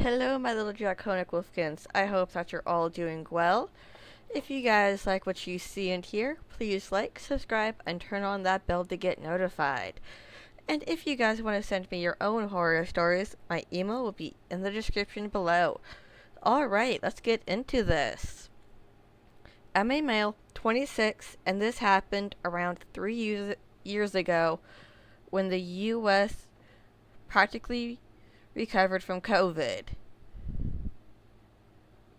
Hello, my little draconic wolfkins. I hope that you're all doing well. If you guys like what you see and hear, please like, subscribe, and turn on that bell to get notified. And if you guys want to send me your own horror stories, my email will be in the description below. Alright, let's get into this. I'm a male, 26, and this happened around 3 years ago when the US practically recovered from COVID.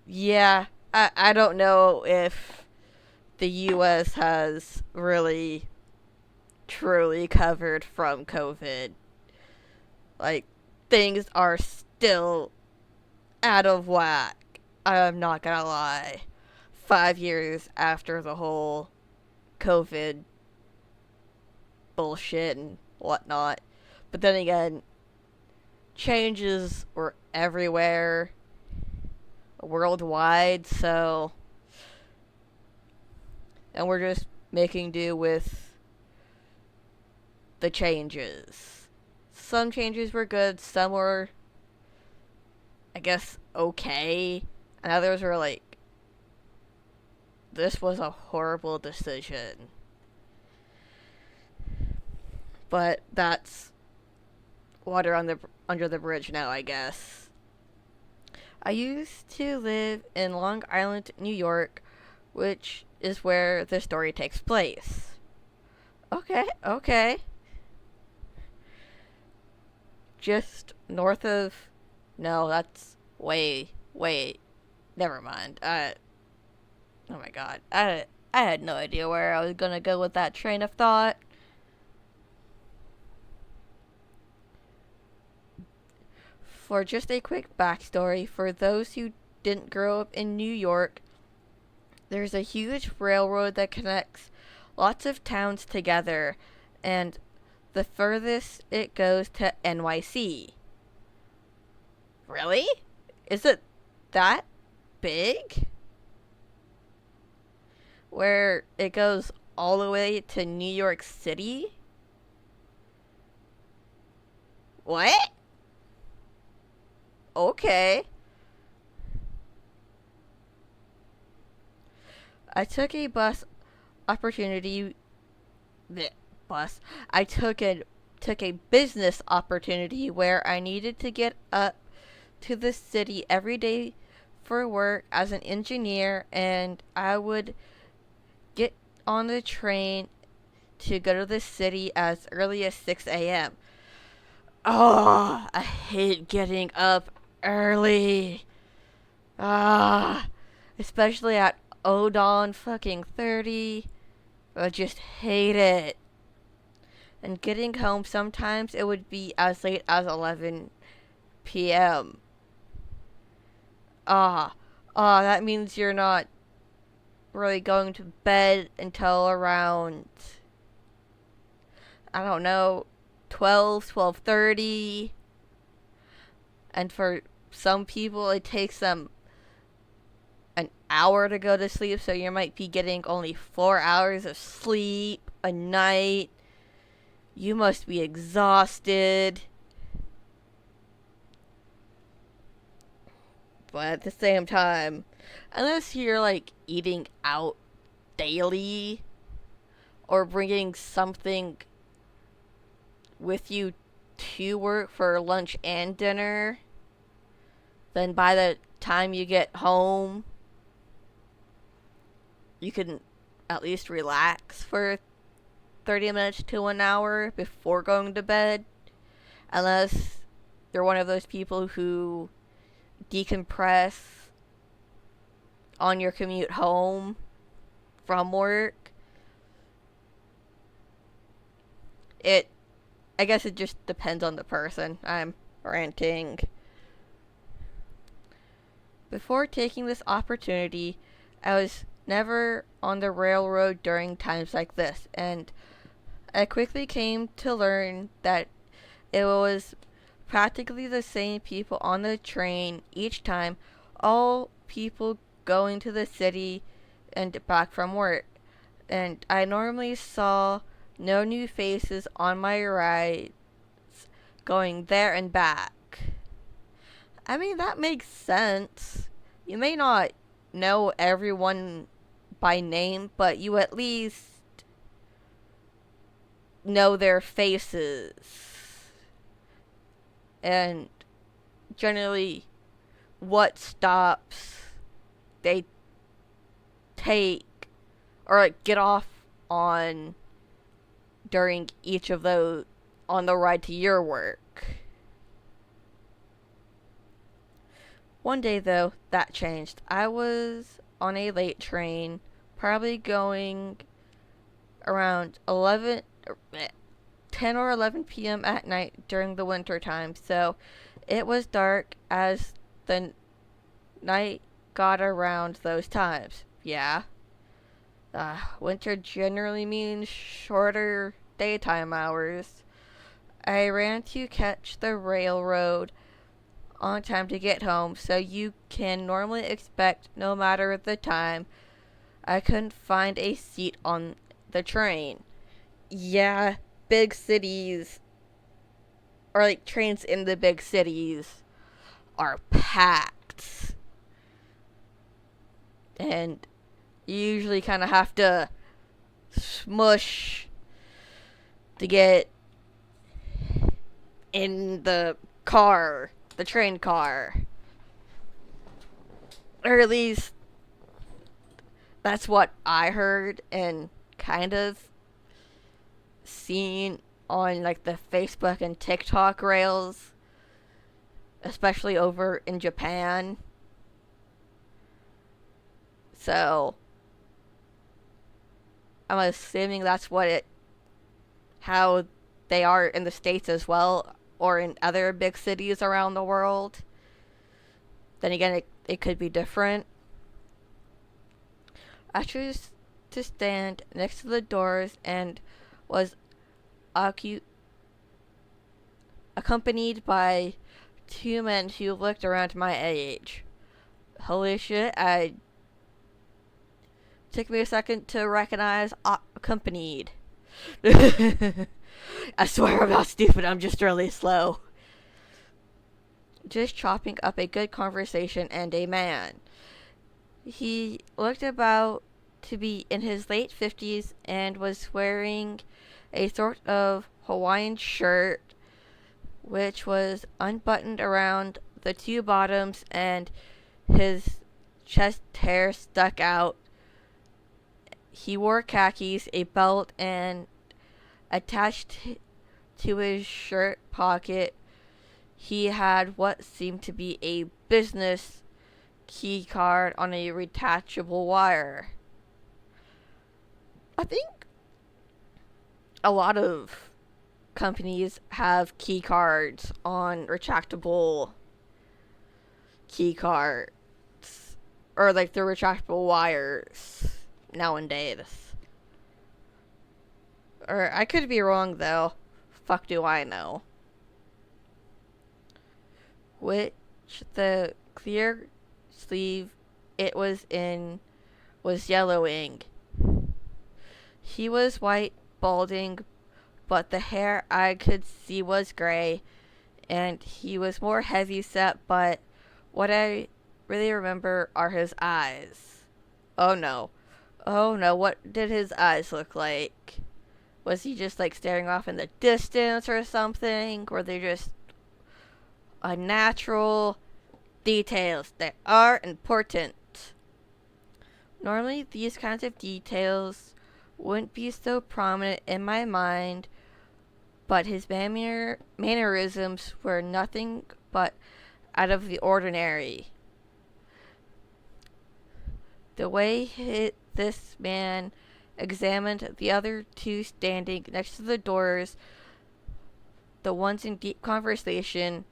Yeah, I don't know if the US has really truly covered from COVID. Like, things are still out of whack. I'm not gonna lie. 5 years after the whole COVID bullshit and whatnot. But then again, changes were everywhere worldwide, so. And we're just making do with the changes. Some changes were good, some were, I guess, okay, and others were like, this was a horrible decision. But that's water under the bridge now, I guess. I used to live in Long Island, New York, which is where the story takes place. Okay. Just north of. No, that's way. Never mind. Oh my god. I had no idea where I was gonna go with that train of thought. For just a quick backstory, for those who didn't grow up in New York, there's a huge railroad that connects lots of towns together, and the furthest it goes to NYC. Really? Is it that big? Where it goes all the way to New York City? What? Okay. I took a bus opportunity. Bleh, bus. I took a business opportunity where I needed to get up to the city every day for work as an engineer, and I would get on the train to go to the city as early as 6 a.m. Oh, I hate getting up early. Ah, especially at Odon fucking 30. I just hate it. And getting home, sometimes it would be as late as 11 p.m. Ah, that means you're not really going to bed until around, I don't know, 12:30. And for some people, it takes them an hour to go to sleep, so you might be getting only 4 hours of sleep a night. You must be exhausted. But at the same time, unless you're like eating out daily or bringing something with you to work for lunch and dinner, then by the time you get home, you can at least relax for 30 minutes to an hour before going to bed. Unless you're one of those people who decompress on your commute home from work. I guess it just depends on the person. I'm ranting. Before taking this opportunity, I was never on the railroad during times like this, and I quickly came to learn that it was practically the same people on the train each time, all people going to the city and back from work. And I normally saw no new faces on my rides going there and back. I mean, that makes sense. You may not know everyone by name, but you at least know their faces. And generally, what stops they take or like get off on during each of those on the ride to your work. One day, though, that changed. I was on a late train, probably going around 10 or 11 p.m. at night during the winter time. So it was dark as the night got around those times. Yeah. Winter generally means shorter daytime hours. I ran to catch the railroad on time to get home, so you can normally expect, no matter the time, I couldn't find a seat on the train. Yeah, big cities, or like trains in the big cities, are packed. And you usually kind of have to smush to get in the car, the train car. Or at least that's what I heard and kind of seen on like the Facebook and TikTok rails, especially over in Japan. So I'm assuming that's how they are in the States as well, or in other big cities around the world. Then again, it could be different. I chose to stand next to the doors and was accompanied by two men who looked around my age. Holy shit, I took me a second to recognize accompanied. I swear I'm not stupid, I'm just really slow. Just chopping up a good conversation and a man. He looked about to be in his late 50s and was wearing a sort of Hawaiian shirt which was unbuttoned around the two bottoms and his chest hair stuck out. He wore khakis, a belt, and attached to his shirt pocket he had what seemed to be a business key card on a retractable wire. I think a lot of companies have key cards on retractable key cards, or like the retractable wires nowadays. Or I could be wrong though. Fuck do I know. Which the clear sleeve it was in was yellowing. He was white, balding, but the hair I could see was gray, and he was more heavy set, but what I really remember are his eyes. Oh no. Oh no, what did his eyes look like? Was he just like staring off in the distance or something? Were they just unnatural? Details that are important. Normally, these kinds of details wouldn't be so prominent in my mind, but his mannerisms were nothing but out of the ordinary. The way this man examined the other two standing next to the doors, the ones in deep conversation,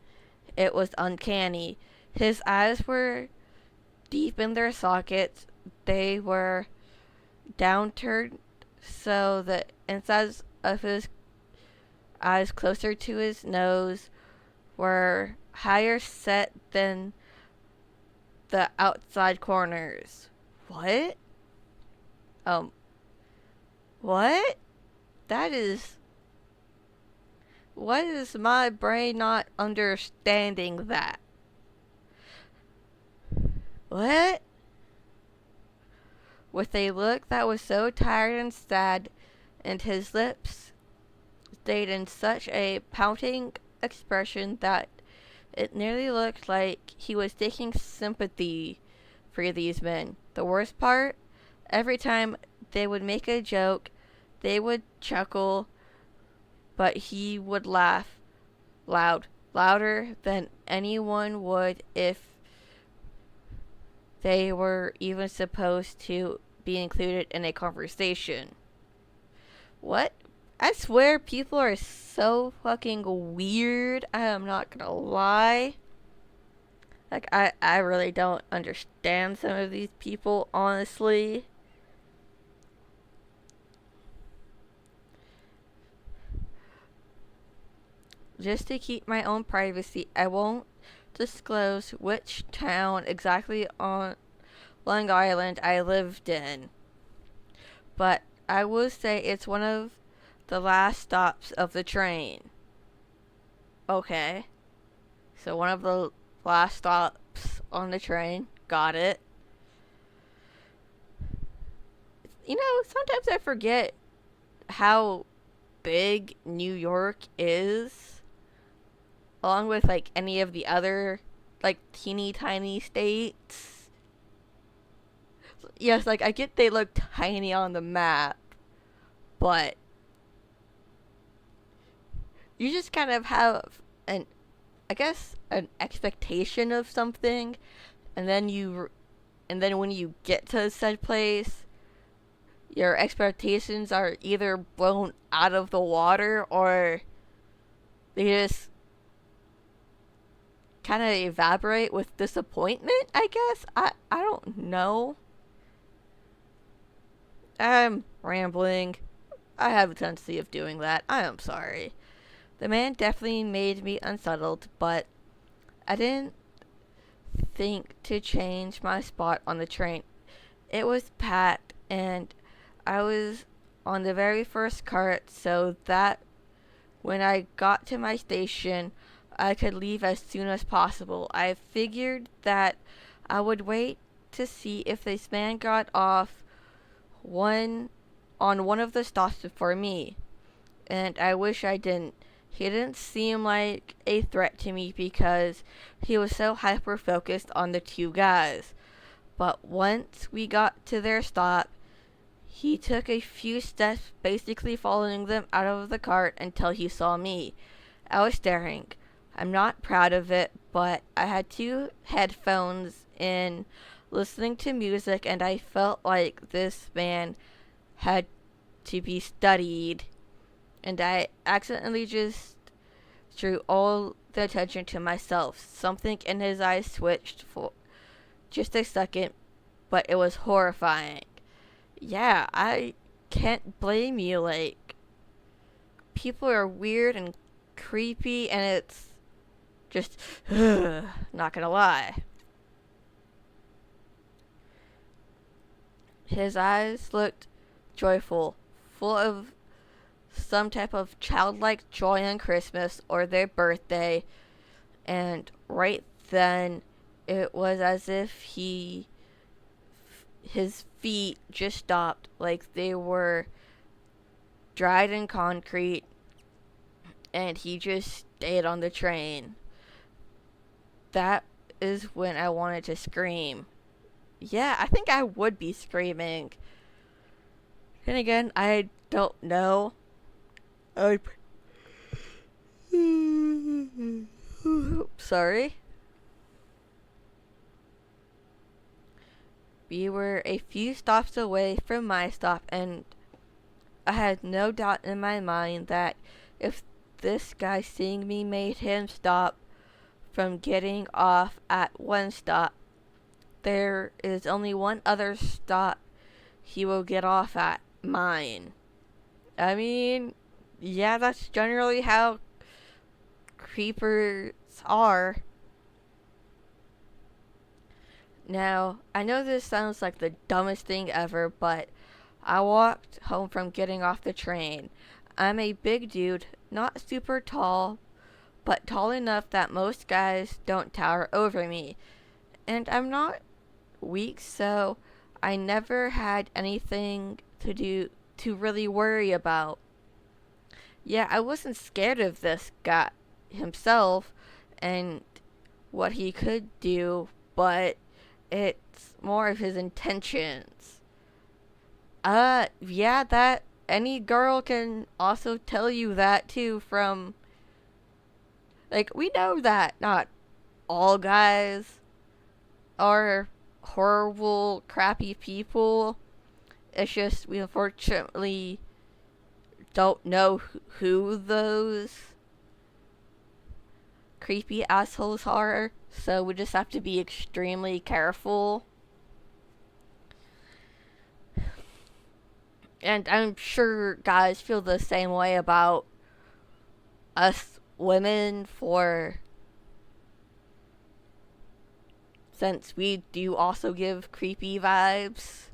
it was uncanny. His eyes were deep in their sockets. They were downturned so the insides of his eyes closer to his nose were higher set than the outside corners. What? What? That is... What is my brain not understanding that? What? With a look that was so tired and sad, and his lips stayed in such a pouting expression that it nearly looked like he was taking sympathy for these men. The worst part? Every time they would make a joke, they would chuckle, but he would laugh louder than anyone would if they were even supposed to be included in a conversation. What? I swear people are so fucking weird. I am not gonna lie. Like, I really don't understand some of these people, honestly. Just to keep my own privacy, I won't disclose which town exactly on Long Island I lived in. But I will say it's one of the last stops of the train. Okay. So one of the last stops on the train. Got it. You know, sometimes I forget how big New York is, along with like any of the other like teeny tiny states. Yes, like I get they look tiny on the map, but you just kind of have an, I guess, an expectation of something, and then when you get to said place, your expectations are either blown out of the water or they just kind of evaporate with disappointment, I guess. I don't know. I'm rambling. I have a tendency of doing that. I am sorry. The man definitely made me unsettled, but I didn't think to change my spot on the train. It was packed, and I was on the very first cart, so that when I got to my station, I could leave as soon as possible. I figured that I would wait to see if this man got off one on one of the stops before me, and I wish I didn't. He didn't seem like a threat to me because he was so hyper focused on the two guys. But once we got to their stop, he took a few steps, basically following them out of the cart until he saw me. I was staring. I'm not proud of it, but I had two headphones in, listening to music, and I felt like this man had to be studied, and I accidentally just drew all the attention to myself. Something in his eyes switched for just a second, but it was horrifying. Yeah, I can't blame you. Like, people are weird and creepy, and it's just, not gonna lie. His eyes looked joyful, full of some type of childlike joy on Christmas or their birthday, and right then it was as if his feet just stopped, like they were dried in concrete, and he just stayed on the train. That is when I wanted to scream. Yeah, I think I would be screaming. Then again, I don't know. Sorry. We were a few stops away from my stop, and I had no doubt in my mind that if this guy seeing me made him stop from getting off at one stop, there is only one other stop he will get off at, mine. I mean, yeah, that's generally how creepers are. Now, I know this sounds like the dumbest thing ever, but I walked home from getting off the train. I'm a big dude, not super tall, but tall enough that most guys don't tower over me. And I'm not weeks, so I never had anything to really worry about. Yeah, I wasn't scared of this guy himself and what he could do, but it's more of his intentions. Yeah, that any girl can also tell you that too from like we know that not all guys are horrible, crappy people. It's just we unfortunately don't know who those creepy assholes are, so we just have to be extremely careful. And I'm sure guys feel the same way about us women for since we do also give creepy vibes.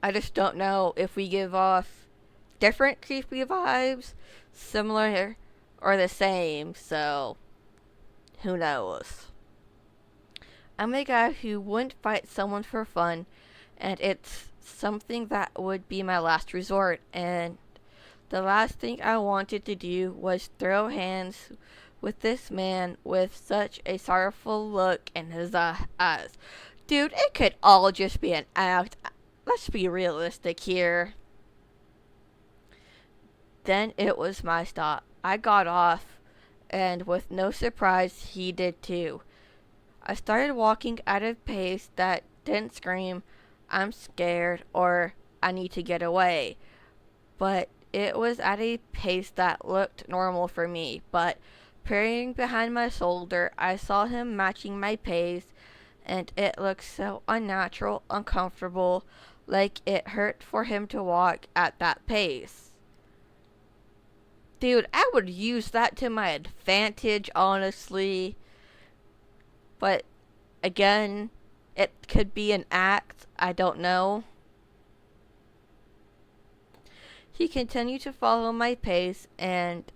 I just don't know if we give off different creepy vibes, similar or the same, so who knows. I'm a guy who wouldn't fight someone for fun, and it's something that would be my last resort, and the last thing I wanted to do was throw hands with this man with such a sorrowful look in his eyes. Dude, it could all just be an act. Let's be realistic here. Then it was my stop. I got off, and with no surprise, he did too. I started walking at a pace that didn't scream, I'm scared, or I need to get away. But it was at a pace that looked normal for me. But peering behind my shoulder, I saw him matching my pace, and it looked so unnatural, uncomfortable, like it hurt for him to walk at that pace. Dude, I would use that to my advantage, honestly. But again, it could be an act. I don't know. He continued to follow my pace, and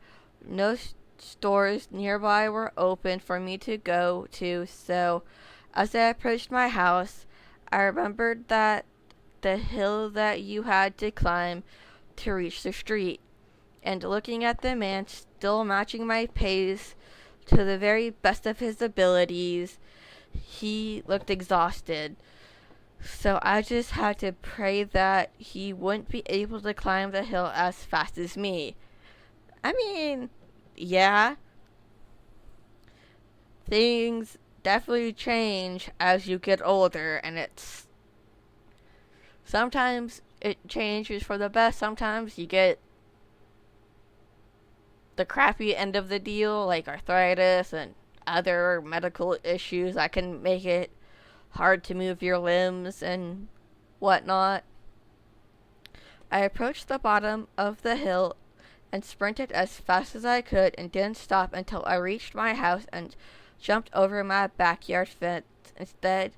no stores nearby were open for me to go to, so as I approached my house, I remembered that the hill that you had to climb to reach the street, and looking at the man still matching my pace to the very best of his abilities, he looked exhausted. So I just had to pray that he wouldn't be able to climb the hill as fast as me. I mean, yeah, things definitely change as you get older, and it's sometimes it changes for the best, sometimes you get the crappy end of the deal, like arthritis and other medical issues that can make it hard to move your limbs and whatnot. I approached the bottom of the hill and sprinted as fast as I could and didn't stop until I reached my house and jumped over my backyard fence instead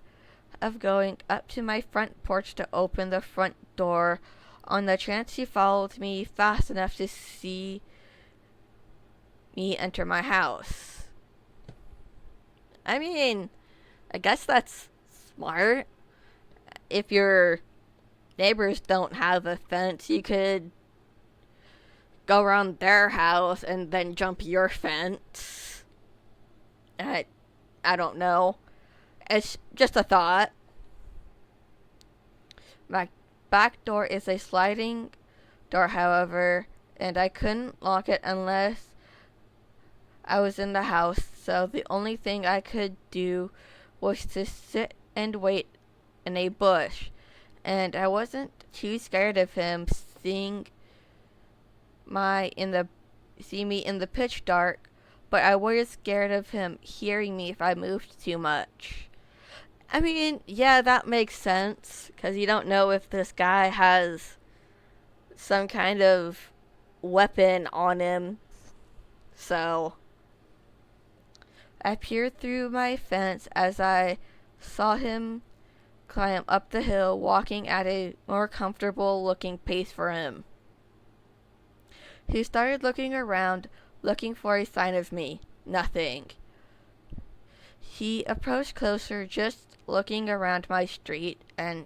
of going up to my front porch to open the front door on the chance he followed me fast enough to see me enter my house. I mean, I guess that's smart. If your neighbors don't have a fence, you could go around their house and then jump your fence. I don't know. It's just a thought. My back door is a sliding door, however, and I couldn't lock it unless I was in the house, so the only thing I could do was to sit and wait in a bush, and I wasn't too scared of him seeing me in the pitch dark, but I was scared of him hearing me if I moved too much. I mean, yeah, that makes sense, because you don't know if this guy has some kind of weapon on him, so I peered through my fence as I saw him climb up the hill, walking at a more comfortable looking pace for him. He started looking around, looking for a sign of me. Nothing. He approached closer, just looking around my street, and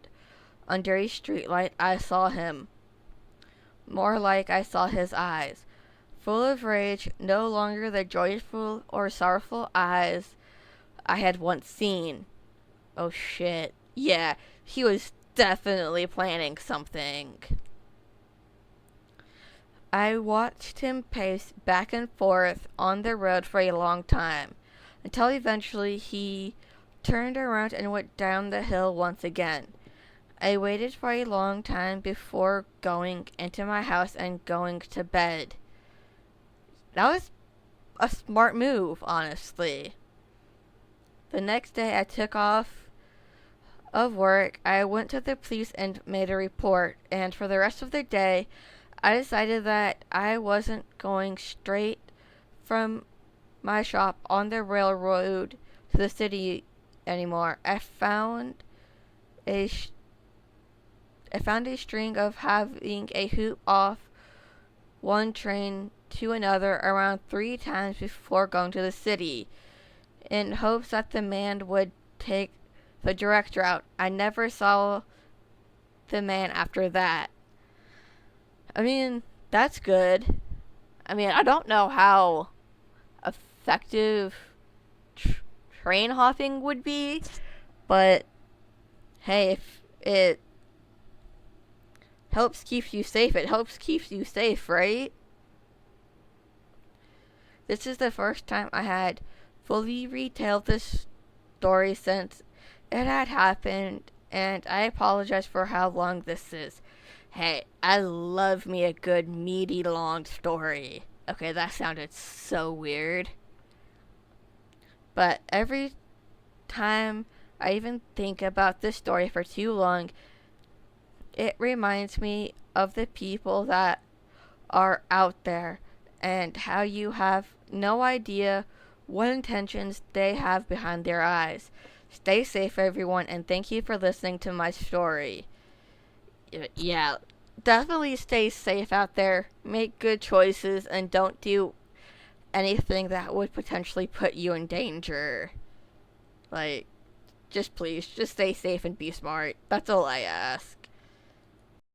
under a streetlight I saw him. More like I saw his eyes. Full of rage, no longer the joyful or sorrowful eyes I had once seen. Oh shit. Yeah, he was definitely planning something. I watched him pace back and forth on the road for a long time, until eventually he turned around and went down the hill once again. I waited for a long time before going into my house and going to bed. That was a smart move, honestly. The next day I took off of work. I went to the police and made a report, and for the rest of the day I decided that I wasn't going straight from my shop on the railroad to the city anymore. I found a string of having a hoop off one train to another around 3 times before going to the city, in hopes that the man would take the direct route. I never saw the man after that. I mean, that's good. I mean, I don't know how effective train hopping would be, but hey, if it helps keep you safe, it helps keep you safe, right? This is the first time I had fully retailed this story since it had happened, and I apologize for how long this is. Hey, I love me a good meaty long story. Okay, that sounded so weird. But every time I even think about this story for too long, it reminds me of the people that are out there and how you have no idea what intentions they have behind their eyes. Stay safe, everyone, and thank you for listening to my story. Yeah, definitely stay safe out there. Make good choices and don't do anything that would potentially put you in danger. Like, just please, just stay safe and be smart. That's all I ask.